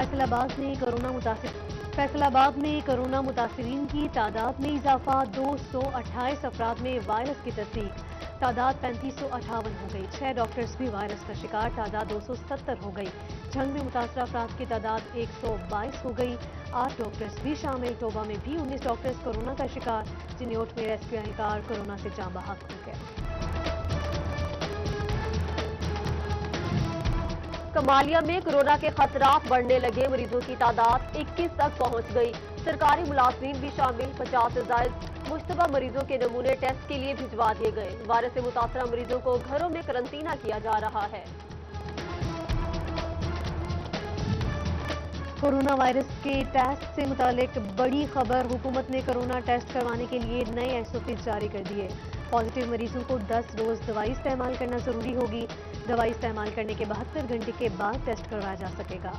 فیصل آباد میں کورونا متاثرین کی تعداد میں اضافہ، 228 افراد میں وائرس کی تصدیق، تعداد 3558 ہو گئی، 6 ڈاکٹرز بھی وائرس کا شکار، تعداد 270 ہو گئی، جنگ میں متاثرہ افراد کی تعداد 122 ہو گئی، 8 ڈاکٹرز بھی شامل، توبہ میں بھی 19 ڈاکٹرز کورونا کا شکار، چنیوٹ میں ریسکیو اہلکار کورونا سے جاں بحق ہو گئے۔ کمالیہ میں کورونا کے خطرات بڑھنے لگے، مریضوں کی تعداد 21 تک پہنچ گئی، سرکاری ملازمین بھی شامل، 50 سے زائد مشتبہ مریضوں کے نمونے ٹیسٹ کے لیے بھجوا دیے گئے، وائرس سے متاثرہ مریضوں کو گھروں میں قرنطینہ کیا جا رہا ہے۔ کورونا وائرس کے ٹیسٹ سے متعلق بڑی خبر، حکومت نے کورونا ٹیسٹ کروانے کے لیے نئے SOPs جاری کر دیے، پازیٹیو مریضوں کو 10 روز دوائی استعمال کرنا ضروری ہوگی، دوائی استعمال کرنے کے 72 گھنٹے کے بعد ٹیسٹ کروایا جا سکے گا۔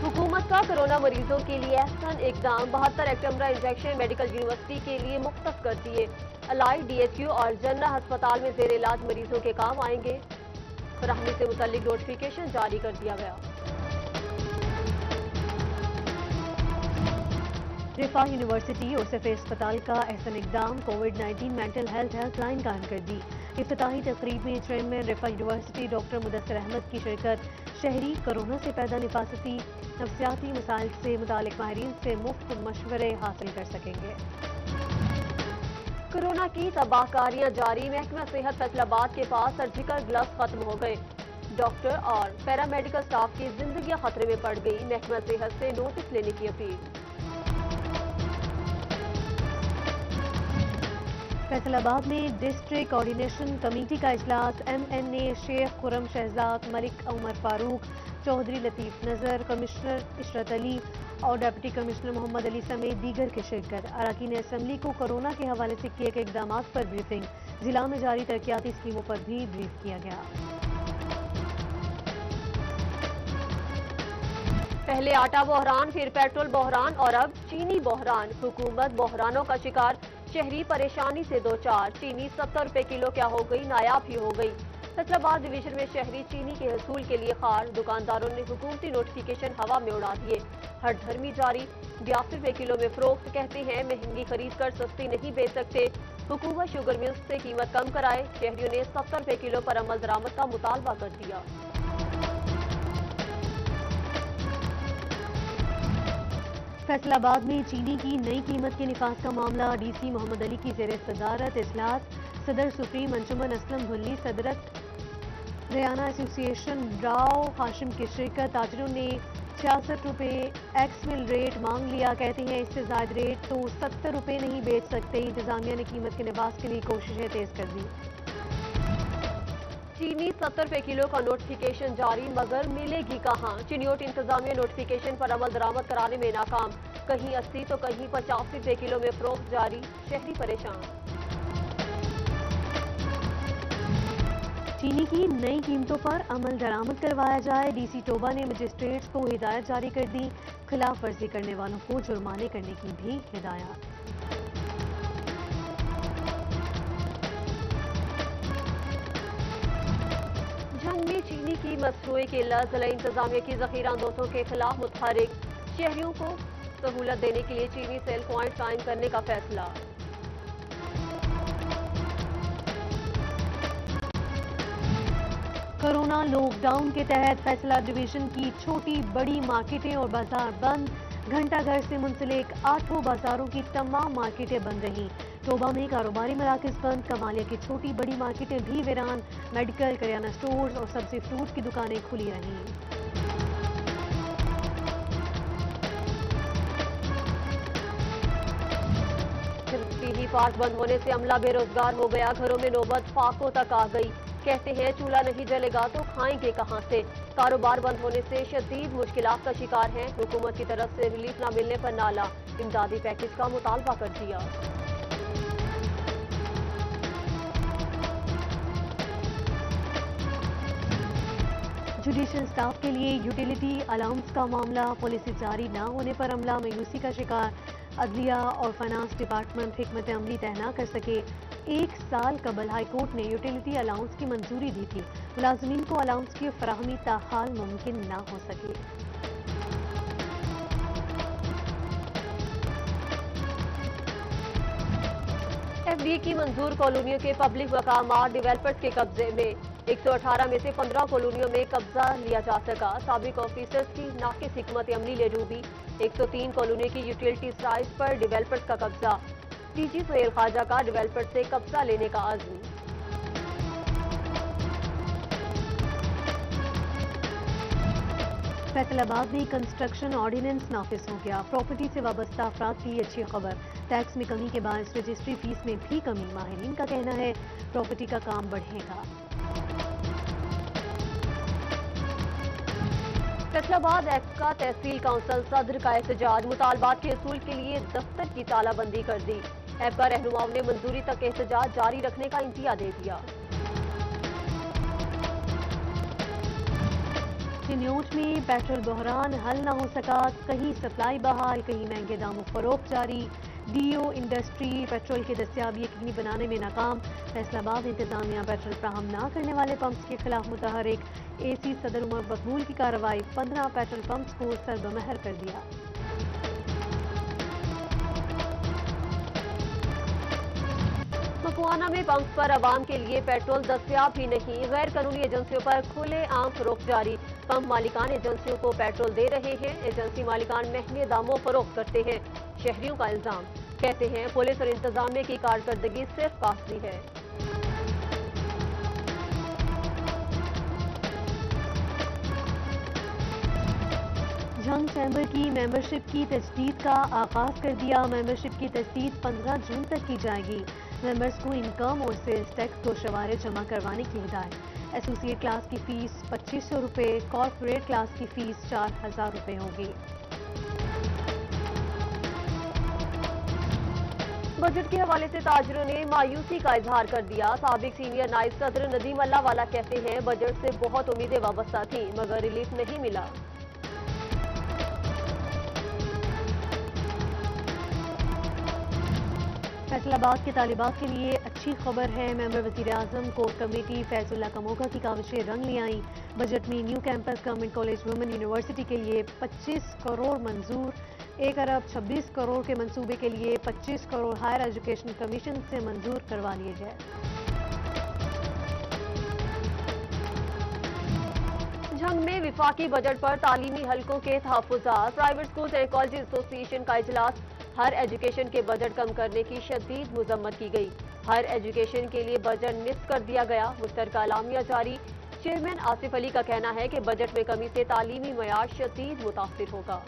حکومت کا کورونا مریضوں کے لیے احسن اقدام، 72 ایکٹمبرا انجیکشن میڈیکل یونیورسٹی کے لیے مختص کر دیے، الائی DHU اور جنرل ہسپتال میں زیر علاج مریضوں کے کام آئیں گے، فراہمی سے متعلق نوٹیفیکیشن جاری کر دیا گیا۔ رفاح یونیورسٹی اور صفی اسپتال کا احسن اقدام، کووڈ-19 مینٹل ہیلتھ لائن قائم کر دی، افتتاحی تقریب میں chairman Riphah university doctor Mudassir Ahmad کی شرکت، شہری کورونا سے پیدا نفسیاتی مسائل سے متعلق ماہرین سے مفت مشورے حاصل کر سکیں گے۔ کورونا کی تباہ کاریاں جاری، محکمہ صحت فیصل آباد کے پاس سرجیکل گلوز ختم ہو گئے، ڈاکٹر اور پیرامیڈیکل سٹاف کی زندگیاں خطرے میں پڑ گئی، محکمہ صحت سے نوٹس لینے کی اپیل۔ فیصل آباد میں ڈسٹرکٹ کوارڈینیشن کمیٹی کا اجلاس، MNA شیخ خرم شہزاد، ملک عمر فاروق، چودھری لطیف نذر، کمشنر عشرت علی اور ڈپٹی کمشنر محمد علی سمیت دیگر کی شرکت، اراکین اسمبلی کو کورونا کے حوالے سے کیے گئے اقدامات پر بریفنگ، ضلع میں جاری ترقیاتی اسکیموں پر بھی بریف کیا گیا۔ پہلے آٹا بحران، پھر پیٹرول بحران اور اب چینی بحران، حکومت بحرانوں کا شکار، شہری پریشانی سے دوچار، چینی 70 روپے کلو کیا ہو گئی، نایاب ہی ہو گئی، فیصل آباد ڈویژن میں شہری چینی کے حصول کے لیے خار، دکانداروں نے حکومتی نوٹیفیکیشن ہوا میں اڑا دیے، ہٹ دھرمی جاری، 82 روپے کلو میں فروخت، کہتے ہیں مہنگی خرید کر سستی نہیں بیچ سکتے، حکومت شوگر ملز سے قیمت کم کرائے، شہریوں نے 70 روپے کلو پر عمل درآمد کا مطالبہ کر دیا۔ فیصل آباد میں چینی کی نئی قیمت کے نفاذ کا معاملہ، DC محمد علی کی زیر صدارت اجلاس، صدر سپریم انجمن اسلم بھلی، صدرت ریانہ ایسوسی ایشن راؤ ہاشم کی شرکت، تاجروں نے 66 روپے ایکس مل ریٹ مانگ لیا، کہتے ہیں اس سے زائد ریٹ تو 70 روپے نہیں بیچ سکتے، انتظامیہ نے قیمت کے نفاذ کے لیے کوششیں تیز کر دی۔ چینی 70 روپے کلو کا نوٹیفیکیشن جاری، مگر ملے گی کہاں، چنیوٹ انتظامیہ نوٹیفیکیشن پر عمل درآمد کرانے میں ناکام، کہیں 80 تو کہیں 85 روپے کلو میں فروخت جاری، شہری پریشان۔ چینی کی نئی قیمتوں پر عمل درآمد کروایا جائے، DC توبہ نے مجسٹریٹس کو ہدایت جاری کر دی، خلاف ورزی کرنے والوں کو جرمانے کرنے کی بھی ہدایات۔ جنگ میں چینی کی مصنوعی قلت، ضلع انتظامیہ کی ذخیرہ اندوزوں کے خلاف متحرک، شہریوں کو سہولت دینے کے لیے چینی سیل پوائنٹ قائم کرنے کا فیصلہ۔ کورونا لاک ڈاؤن کے تحت فیصلہ ڈویژن کی چھوٹی بڑی مارکیٹیں اور بازار بند، گھنٹہ گھر سے منسلک 8 بازاروں کی تمام مارکیٹیں بند رہیں، توبہ میں کاروباری مراکز بند، کمالیہ کی چھوٹی بڑی مارکیٹیں بھی ویران، میڈیکل، کریانہ سٹورز اور سبزی فروٹ کی دکانیں کھلی رہیں۔ ہی پارک بند ہونے سے عملہ بے روزگار ہو گیا، گھروں میں نوبت فاقوں تک آ گئی، کہتے ہیں چولہا نہیں جلے گا تو کھائیں گے کہاں سے، کاروبار بند ہونے سے شدید مشکلات کا شکار ہیں، حکومت کی طرف سے ریلیف نہ ملنے پر نالا، امدادی پیکج کا مطالبہ کر دیا۔ جوڈیشل سٹاف کے لیے یوٹیلیٹی الاؤنس کا معاملہ، پالیسی جاری نہ ہونے پر عملہ مایوسی کا شکار، عدلیہ اور فائنانس ڈپارٹمنٹ حکمت عملی طے نہ کر سکے. 1 سال قبل ہائی کورٹ نے یوٹیلیٹی الاؤنس کی منظوری دی تھی. ملازمین کو الاؤنس کی فراہمی تاحال ممکن نہ ہو سکی. ایف ڈی کی منظور کالونیوں کے پبلک مقامات ڈیولپرز کے قبضے میں. 118 میں سے 15 کالونیوں میں قبضہ لیا جا سکا. سابق آفیسرز کی ناقص حکمت عملی لے ڈوبی. 103 کالونیوں کی یوٹیلیٹی سائٹس پر ڈیولپرز کا قبضہ. ڈی جی سہیل خواجہ کا ڈیولپرز سے قبضہ لینے کا عزم. فیصل آباد میں کنسٹرکشن آرڈیننس نافذ ہو گیا. پراپرٹی سے وابستہ افراد کی اچھی خبر. ٹیکس میں کمی کے باعث رجسٹری فیس میں بھی کمی. ماہرین کا کہنا ہے پراپرٹی کا کام بڑھے گا. فیصل آباد ایپکا تحصیل کونسل صدر کا احتجاج. مطالبات کے حصول کے لیے دفتر کی تالہ بندی کر دی. ایپکا رہنماؤں نے منظوری تک احتجاج جاری رکھنے کا انتباہ دے دیا. چنیوٹ میں پیٹرول بحران حل نہ ہو سکا. کہیں سپلائی بحال، کہیں مہنگے داموں فروخت جاری. ڈی او انڈسٹری پیٹرول کی دستیابی یقینی بنانے میں ناکام. فیصل آباد انتظامیہ پیٹرول فراہم نہ کرنے والے پمپس کے خلاف متحرک. اے سی صدر عمر مقبول کی کارروائی. 15 پیٹرول پمپس کو سربمہر کر دیا. مکوانا میں پمپس پر عوام کے لیے پیٹرول دستیاب ہی نہیں. غیر قانونی ایجنسیوں پر کھلے عام فروخت جاری. پمپ مالکان ایجنسیوں کو پیٹرول دے رہے ہیں. ایجنسی مالکان مہنگے داموں فروخت کرتے ہیں. شہریوں کا الزام. کہتے ہیں پولیس اور انتظامیہ کی کارکردگی صرف کاغذی ہے. جھنگ چیمبر کی ممبرشپ کی تجدید کا آغاز کر دیا. ممبرشپ کی تجدید 15 جون تک کی جائے گی. ممبرز کو انکم اور سیلز ٹیکس گوشوارے جمع کروانے کی ہدایت. ایسوسیٹ کلاس کی فیس 2500 روپے. کارپوریٹ کلاس کی فیس 4000 روپے ہوگی. بجٹ کے حوالے سے تاجروں نے مایوسی کا اظہار کر دیا. سابق سینئر نائب صدر ندیم اللہ والا کہتے ہیں بجٹ سے بہت امیدیں وابستہ تھیں مگر ریلیف نہیں ملا. فیصل آباد کے طالبات کے لیے اچھی خبر ہے. ممبر وزیر اعظم کور کمیٹی فیض اللہ کموگا کی کاوشیں رنگ لے آئیں. بجٹ میں new campus government college women university کے لیے 25 کروڑ منظور. 1 ارب 26 کروڑ کے منصوبے کے لیے 25 کروڑ ہائر ایجوکیشن کمیشن سے منظور کروا لیے گئے. جھنگ میں وفاقی بجٹ پر تعلیمی حلقوں کے تحفظات. پرائیویٹ اسکولز اینڈ کالجز ایسوسی ایشن کا اجلاس. ہائر ایجوکیشن کے بجٹ کم کرنے کی شدید مذمت کی گئی. ہائر ایجوکیشن کے لیے بجٹ نصف کر دیا گیا. مشترکہ اعلامیہ جاری. چیئرمین آصف علی کا کہنا ہے کہ بجٹ میں کمی سے تعلیمی معیار شدید متاثر ہوگا.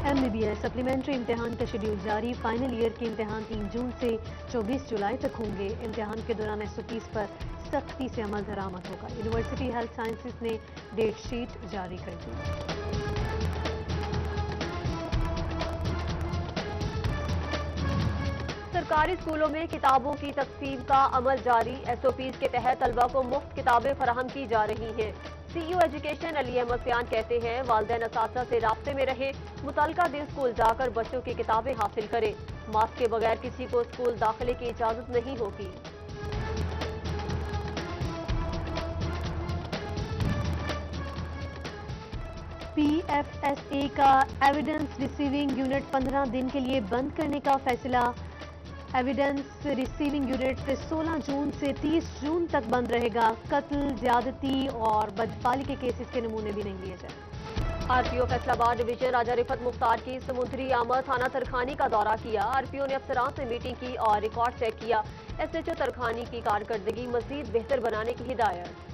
M B B S supplementary امتحان کا شیڈول جاری. فائنل ایئر کے امتحان 3 جون سے 24 جولائی تک ہوں گے. امتحان کے دوران SOPs پر سختی سے عمل درآمد ہوگا. یونیورسٹی ہیلتھ سائنسز نے ڈیٹ شیٹ جاری کر دی. سرکاری اسکولوں میں کتابوں کی تقسیم کا عمل جاری. SOPs کے تحت طلبہ کو مفت کتابیں فراہم کی جا رہی ہیں. CEO ایجوکیشن علی احمد سیان کہتے ہیں والدین اساتذہ سے رابطے میں رہیں. متعلقہ دن اسکول جا کر بچوں کی کتابیں حاصل کریں. ماسک کے بغیر کسی کو اسکول داخلے کی اجازت نہیں ہوگی. PFSA کا ایویڈنس ریسیونگ یونٹ 15 دن کے لیے بند کرنے کا فیصلہ. ایویڈنس ریسیونگ یونٹ 16 جون سے 30 جون تک بند رہے گا. قتل، زیادتی اور بدفعلی کے کیسز کے نمونے بھی نہیں لیے جائیں. RPO فیصل آباد ڈویژن راجہ رفت مختار کی سمندری آمد. تھانہ ترکھانی کا دورہ کیا. RPO نے افسران سے میٹنگ کی اور ریکارڈ چیک کیا. SHO ترکھانی کی کارکردگی مزید بہتر بنانے کی ہدایت.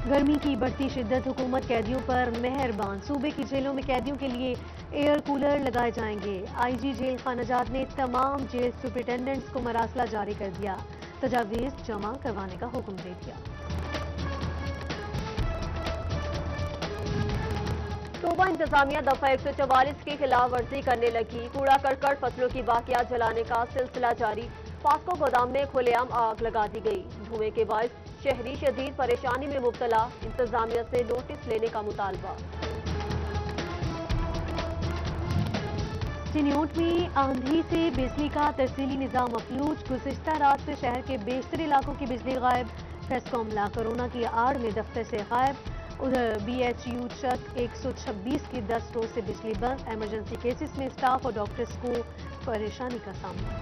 گرمی کی بڑھتی شدت. حکومت قیدیوں پر مہربان. صوبے کی جیلوں میں قیدیوں کے لیے ایئر کولر لگائے جائیں گے. IG جیل خانہ جات نے تمام جیل سپرنٹینڈنٹس کو مراسلہ جاری کر دیا. تجاویز جمع کروانے کا حکم دے دیا. صوبہ انتظامیہ دفعہ 144 کی خلاف ورزی کرنے لگی. کوڑا کرکٹ فصلوں کی باقیات جلانے کا سلسلہ جاری. پاسکو گودام میں کھلے عام آگ لگا دی گئی. دھوئیں کے باعث شہری شدید پریشانی میں مبتلا، انتظامیہ سے نوٹس لینے کا مطالبہ۔ چنیوٹ میں آندھی سے بجلی کا ترسیلی نظام مفلوج، گزشتہ رات سے شہر کے بیشتر علاقوں کی بجلی غائب، پریس کو عملہ کورونا کی آڑ میں دفتر سے غائب۔ ادھر بی ایچ یو چک 126 کی 10 روز سے بجلی بند، ایمرجنسی کیسز میں اسٹاف اور ڈاکٹرز کو پریشانی کا سامنا۔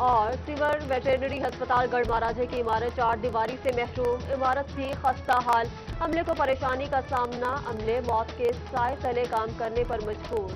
اور سیور ویٹرنری ہسپتال گڑھ مہاراجہ کی عمارت 4 دیواری سے محروم، عمارت بھی خستہ حال، عملے کو پریشانی کا سامنا، عملے موت کے سائے تلے کام کرنے پر مجبور۔